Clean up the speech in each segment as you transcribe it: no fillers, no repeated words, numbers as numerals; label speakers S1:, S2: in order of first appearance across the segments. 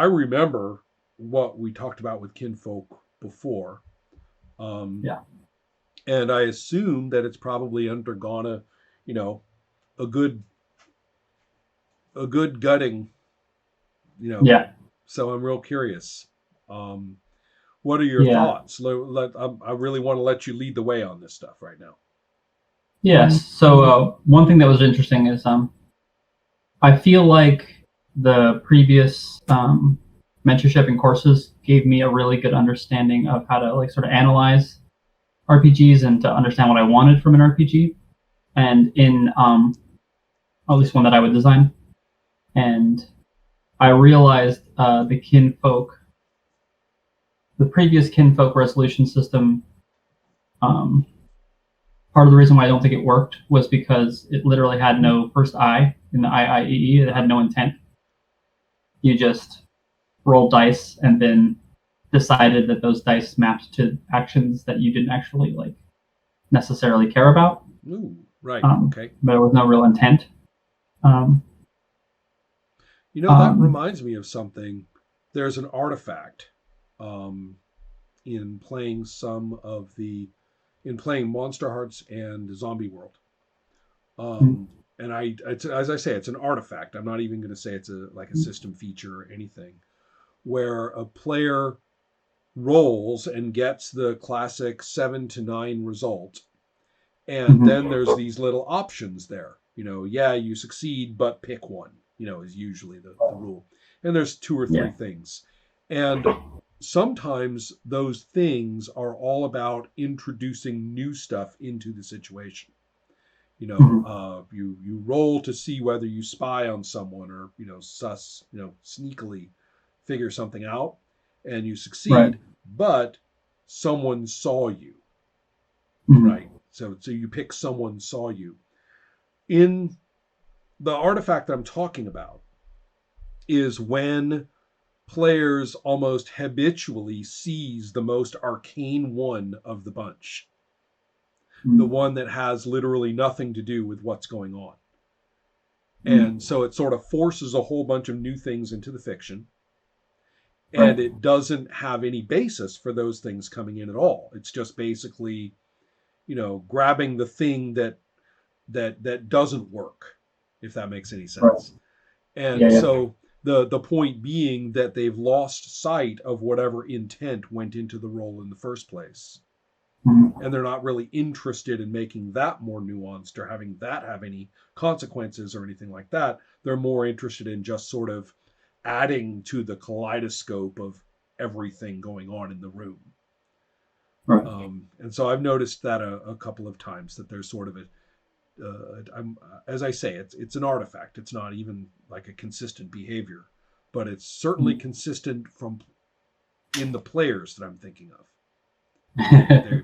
S1: remember what we talked about with Kinfolk before. Um,
S2: Yeah.
S1: and I assume that it's probably undergone you know, a good gutting, you know.
S2: Yeah.
S1: So I'm real curious. Um, what are your
S2: Yeah.
S1: thoughts? I really want to let you lead the way on this stuff right now.
S2: Yes. So one thing that was interesting is I feel like the previous mentorship and courses gave me a really good understanding of how to like sort of analyze RPGs and to understand what I wanted from an RPG, and in at least one that I would design. And I realized the previous Kinfolk resolution system. Um, Part of the reason why I don't think it worked was because it literally had no first I in the IIEE. It had no intent. You just rolled dice and then decided that those dice mapped to actions that you didn't actually like necessarily care about.
S1: Ooh, right. Okay.
S2: But there was no real intent. Um,
S1: You know, that
S2: um,
S1: reminds me of something. There's an artifact um, in playing in playing Monster Hearts and Zombie World. And as I say, it's an artifact. I'm not even going to say it's like a system feature or anything, where a player rolls and gets the classic 7 to 9 result, and then there's these little options there. Yeah, you succeed, but pick one. Is usually the rule, and there's 2 or 3
S2: yeah.
S1: things, and sometimes those things are all about introducing new stuff into the situation. You roll to see whether you spy on someone or sneakily figure something out, and you
S2: Right.
S1: succeed, but someone saw you,
S2: Mhm.
S1: right? So you pick someone saw you. In the artifact that I'm talking about is when players almost habitually seize the most arcane one of the bunch, the
S2: Mhm.
S1: one that has literally nothing to do with what's going on. And
S2: Mhm.
S1: so it sort of forces a whole bunch of new things into the fiction. And
S2: Right.
S1: it doesn't have any basis for those things coming in at all. It's just basically, grabbing the thing that doesn't work, if that makes any
S2: Right.
S1: sense.
S2: Yeah.
S1: And
S2: Yeah.
S1: so the point being that they've lost sight of whatever intent went into the role in the first place.
S2: Mhm.
S1: And they're not really interested in making that more nuanced or having that have any consequences or anything like that. They're more interested in just sort of adding to the kaleidoscope of everything going on in the room.
S2: Right.
S1: And so I've noticed that a couple of times that there's sort of as I say, it's an artifact. It's not even like a consistent behavior, but it's certainly
S2: Mhm.
S1: consistent from in the players that I'm thinking of.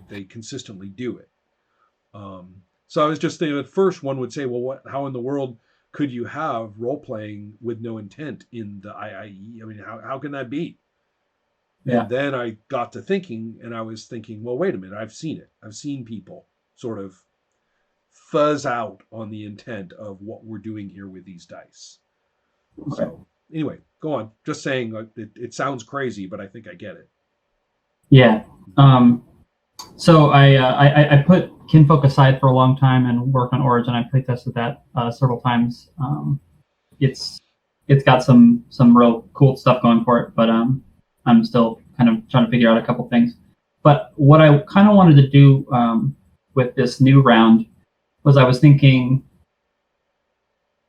S1: They consistently do it. So I was just thinking at first one would say, well, how in the world could you have role playing with no intent in the IIE? I mean, how can that be? And
S2: Yeah.
S1: then I got to thinking, and I was thinking, well, wait a minute, I've seen it. I've seen people sort of fuzz out on the intent of what we're doing here with these dice.
S2: Okay.
S1: So anyway, go on. Just saying, it sounds crazy, but I think I get it.
S2: Yeah. So I put Kinfolk aside for a long time and worked on Origin. I play tested that several times. It's it's got some real cool stuff going for it, but I'm still kind of trying to figure out a couple things. But what I kind of wanted to do with this new round was I was thinking.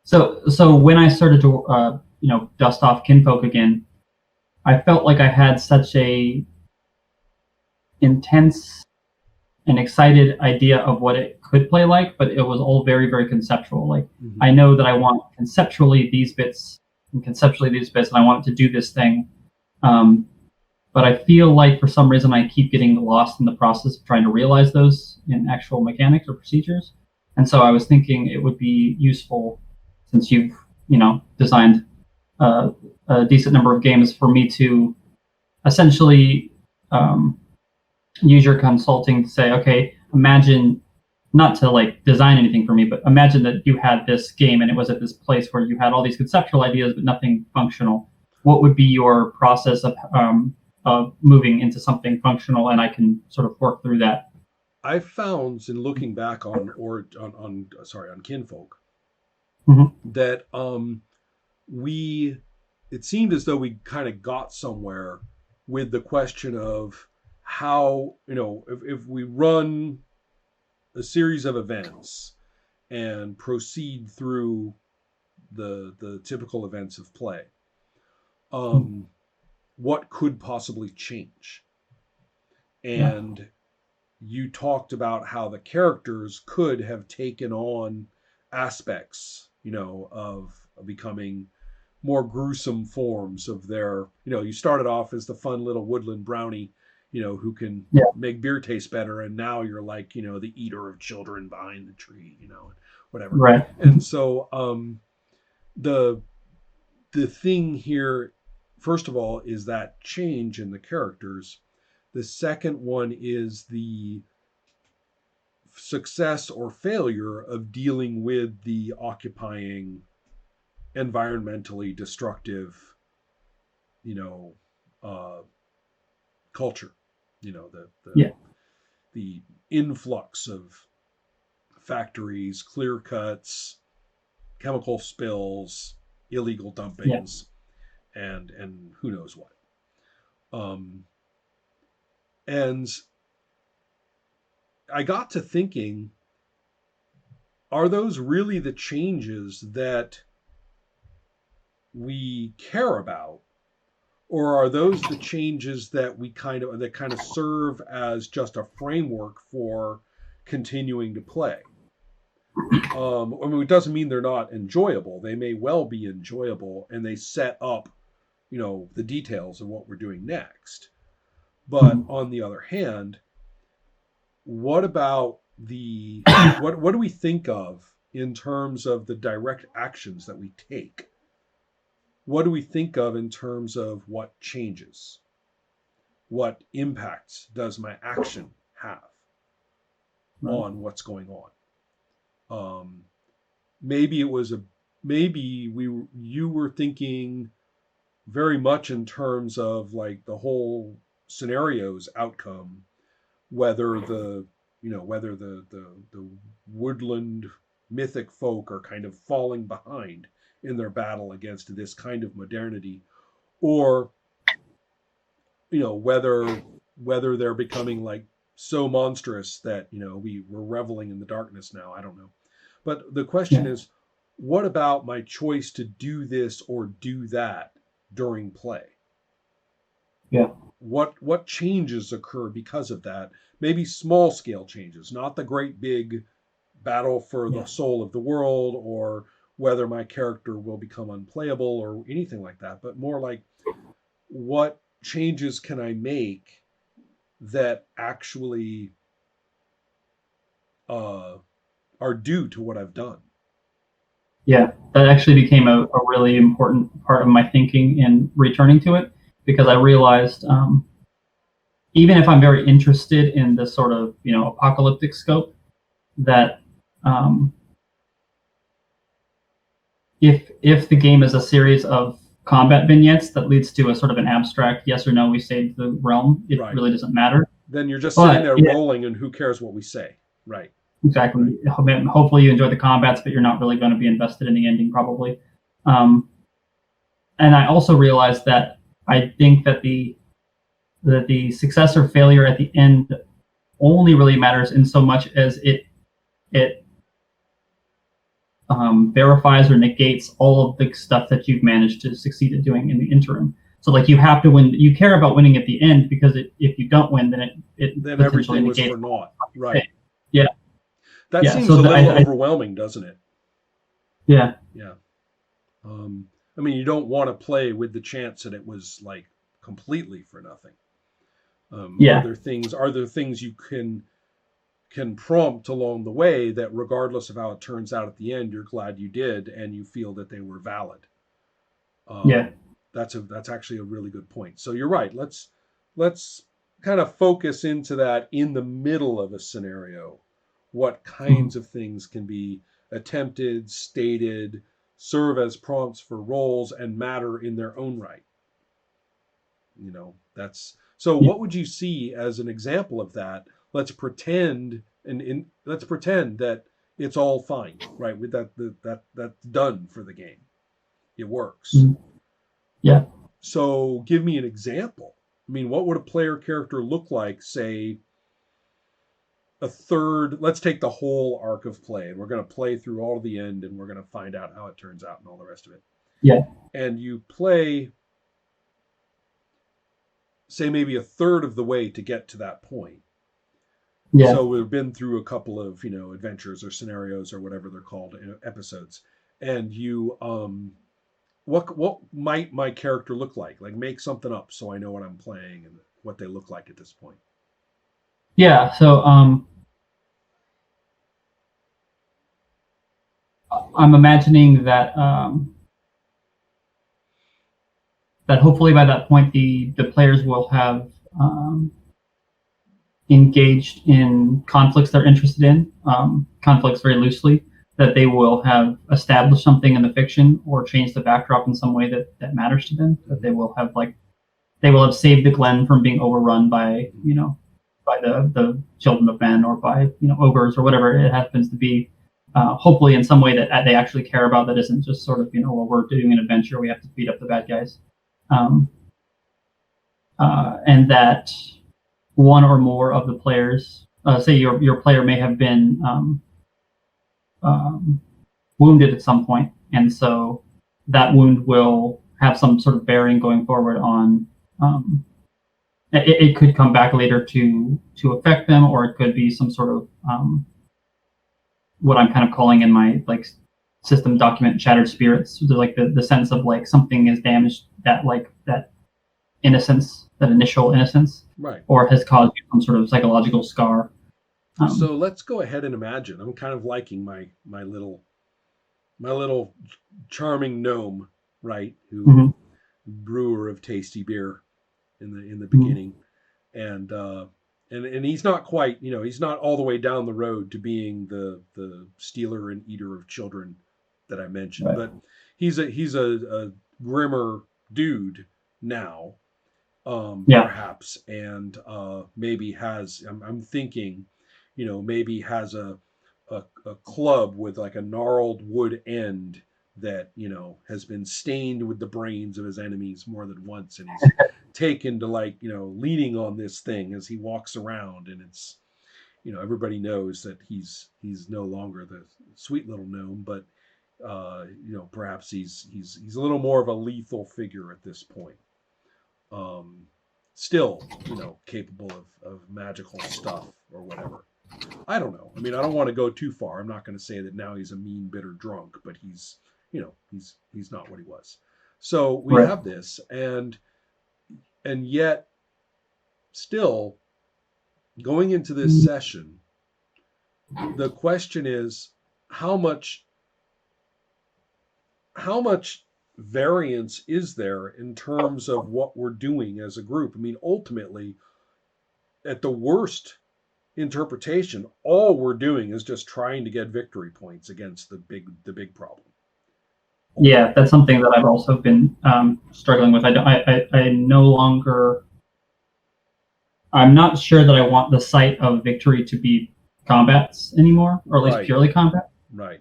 S2: So when I started to dust off Kinfolk again, I felt like I had such a intense an excited idea of what it could play like, but it was all very, very conceptual. Like
S1: Mm-hmm.
S2: I know that I want conceptually these bits and conceptually these bits, and I want it to do this thing. Um, but I feel like for some reason I keep getting lost in the process of trying to realize those in actual mechanics or procedures. And so I was thinking it would be useful since you've designed a decent number of games for me to essentially um, use your consulting to say, okay, imagine not to like design anything for me, but imagine that you had this game and it was at this place where you had all these conceptual ideas but nothing functional. what would be your process of moving into something functional, and I can sort of work through that.
S1: I found in looking back on Kinfolk
S2: Mm-hmm.
S1: that we it seemed as though we kind of got somewhere with the question of how, if we run a series of events and proceed through the typical events of play, um, what could possibly change?
S2: Yeah,
S1: And you talked about how the characters could have taken on aspects, of becoming more gruesome forms of their, you started off as the fun little woodland brownie, who can
S2: yeah,
S1: make beer taste better. And now you're like, the eater of children behind the tree, whatever.
S2: right.
S1: And so, the, the thing here, first of all, is that change in the characters. The second one is the success or failure of dealing with the occupying, environmentally destructive, you know, uh, culture. The
S2: Yeah,
S1: the influx of factories, clear cuts, chemical spills, illegal
S2: yeah,
S1: dumpings, and who knows what. Um, and I got to thinking, are those really the changes that we care about, or are those the changes that kind of serve as just a framework for continuing to play? I mean, it doesn't mean they're not enjoyable. They may well be enjoyable, and they set up, the details of what we're doing next. But
S2: mhm,
S1: on the other hand, what about what do we think of in terms of the direct actions that we take? What do we think of in terms of what changes? What impacts does my action have
S2: right.
S1: on what's going on? Um, maybe it was a maybe you were thinking very much in terms of like the whole scenario's outcome, whether the woodland mythic folk are kind of falling behind in their battle against this kind of modernity, or whether they're becoming like so monstrous that we're reveling in the darkness now. I don't know, but the question
S2: Yeah,
S1: is, what about my choice to do this or do that during play?
S2: yeah,
S1: What changes occur because of that? Maybe small scale changes, not the great big battle for the
S2: yeah,
S1: soul of the world, or whether my character will become unplayable or anything like that, but more like, what changes can I make that actually uh, are due to what I've done?
S2: yeah. That actually became a really important part of my thinking in returning to it, because I realized, even if I'm very interested in this sort of apocalyptic scope, that um, if the game is a series of combat vignettes that leads to a sort of an abstract yes or no, we save the realm, it
S1: Right.
S2: really doesn't matter.
S1: Then you're just sitting
S2: But
S1: there
S2: yeah,
S1: rolling, and who cares what we say? Right. Right.
S2: exactly. Hopefully you enjoy the combats, but you're not really going to be invested in the ending probably. Um, and I also realized that I think that the success or failure at the end only really matters in so much as it verifies or negates all of the stuff that you've managed to succeed at doing in the interim. So like you have to win. You care about winning at the end, because if you don't win, then it
S1: Then
S2: potentially
S1: everything was
S2: negates.
S1: for naught. Right.
S2: Yeah,
S1: That
S2: yeah.
S1: seems
S2: So
S1: a little
S2: I
S1: overwhelming, doesn't it?
S2: yeah,
S1: Yeah. Um, I mean, you don't want to play with the chance that it was like completely for nothing. Are
S2: yeah,
S1: there things you can prompt along the way that, regardless of how it turns out at the end, you're glad you did and you feel that they were valid?
S2: yeah,
S1: That's actually a really good point. So you're right. Let's kind of focus into that in the middle of a scenario. What
S2: mhm,
S1: kinds of things can be attempted, stated, serve as prompts for roles, and matter in their own right? That's so.
S2: Yeah.
S1: What would you see as an example of that? Let's pretend let's pretend that it's all fine, right? With that's done for the game. It works.
S2: Mhm. Yeah.
S1: So give me an example. I mean, what would a player character look like, say, a third? Let's take the whole arc of play, and we're going to play through all to the end, and we're going to find out how it turns out and all the rest of it.
S2: Yeah.
S1: And you play, say, maybe a third of the way to get to that point.
S2: Yeah.
S1: So we've been through a couple of adventures or scenarios or whatever they're called, episodes, and what might my character look like? Like, make something up so I know what I'm playing and what they look like at this point.
S2: Yeah. So I'm imagining that that hopefully by that point the players will have engaged in conflicts they're interested in, conflicts very loosely, that they will have established something in the fiction or changed the backdrop in some way that matters to them, that they will have saved the Glen from being overrun by, by the children of men or by, ogres or whatever it happens to be. Hopefully in some way that they actually care about, that isn't just sort of, well, we're doing an adventure, we have to beat up the bad guys. Um, and that one or more of the players, say your player may have been um, wounded at some point, and so that wound will have some sort of bearing going forward on. It could come back later to affect them, or it could be some sort of what I'm kind of calling in my system document shattered spirits. So like the sense of like something is damaged, that innocence, that initial innocence,
S1: Right.
S2: or has caused some sort of psychological scar.
S1: So let's go ahead and imagine. I'm kind of liking my little charming gnome, right? Who
S2: Mm-hmm.
S1: brewer of tasty beer in the
S2: Mm-hmm.
S1: beginning, and he's not quite, he's not all the way down the road to being the stealer and eater of children that I mentioned,
S2: Right.
S1: but he's a grimmer dude now,
S2: Yeah.
S1: perhaps, and maybe has, I'm thinking, maybe has a club with like a gnarled wood end that has been stained with the brains of his enemies more than once, and he's taken to, like, leaning on this thing as he walks around, and it's, everybody knows that he's no longer the sweet little gnome, but perhaps he's a little more of a lethal figure at this point. um Still, capable of magical stuff or whatever. I don't know. I mean, I don't want to go too far. I'm not going to say that now he's a mean, bitter drunk, but he's not what he was. So we
S2: Right.
S1: have this, and yet still going into this session, the question is how much how much variance is there in terms of what we're doing as a group? I mean, ultimately, at the worst interpretation, all we're doing is just trying to get victory points against the big problem.
S2: Yeah,
S1: Ultimately,
S2: that's something that I've also been struggling with. I no longer. I'm not sure that I want the site of victory to be combats anymore, or at least
S1: right,
S2: purely combat.
S1: right,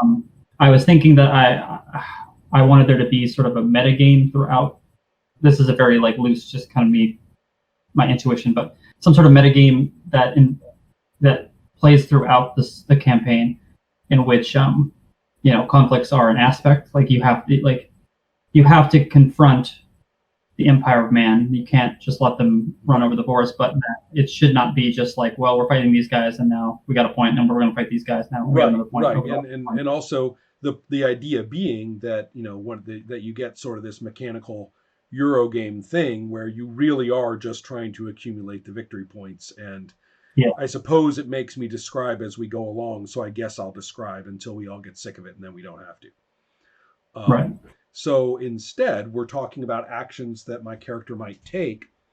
S2: Um, I was thinking that I wanted there to be sort of a meta game throughout. This is a very loose, just kind of my intuition, but some sort of meta game that plays throughout the campaign, in which conflicts are an aspect. You have to confront the empire of man. You can't just let them run over the forest. But it should not be just like, well, we're fighting these guys, and now we got a point, and we're going to fight these guys now. We got
S1: right,
S2: another point.
S1: right,
S2: Over
S1: and also the idea being that that you get sort of this mechanical Euro game thing where you really are just trying to accumulate the victory points. And
S2: Yeah.
S1: I suppose it makes me describe as we go along, so I guess I'll describe until we all get sick of it, and then we don't have to.
S2: Right.
S1: So instead, we're talking about actions that my character might take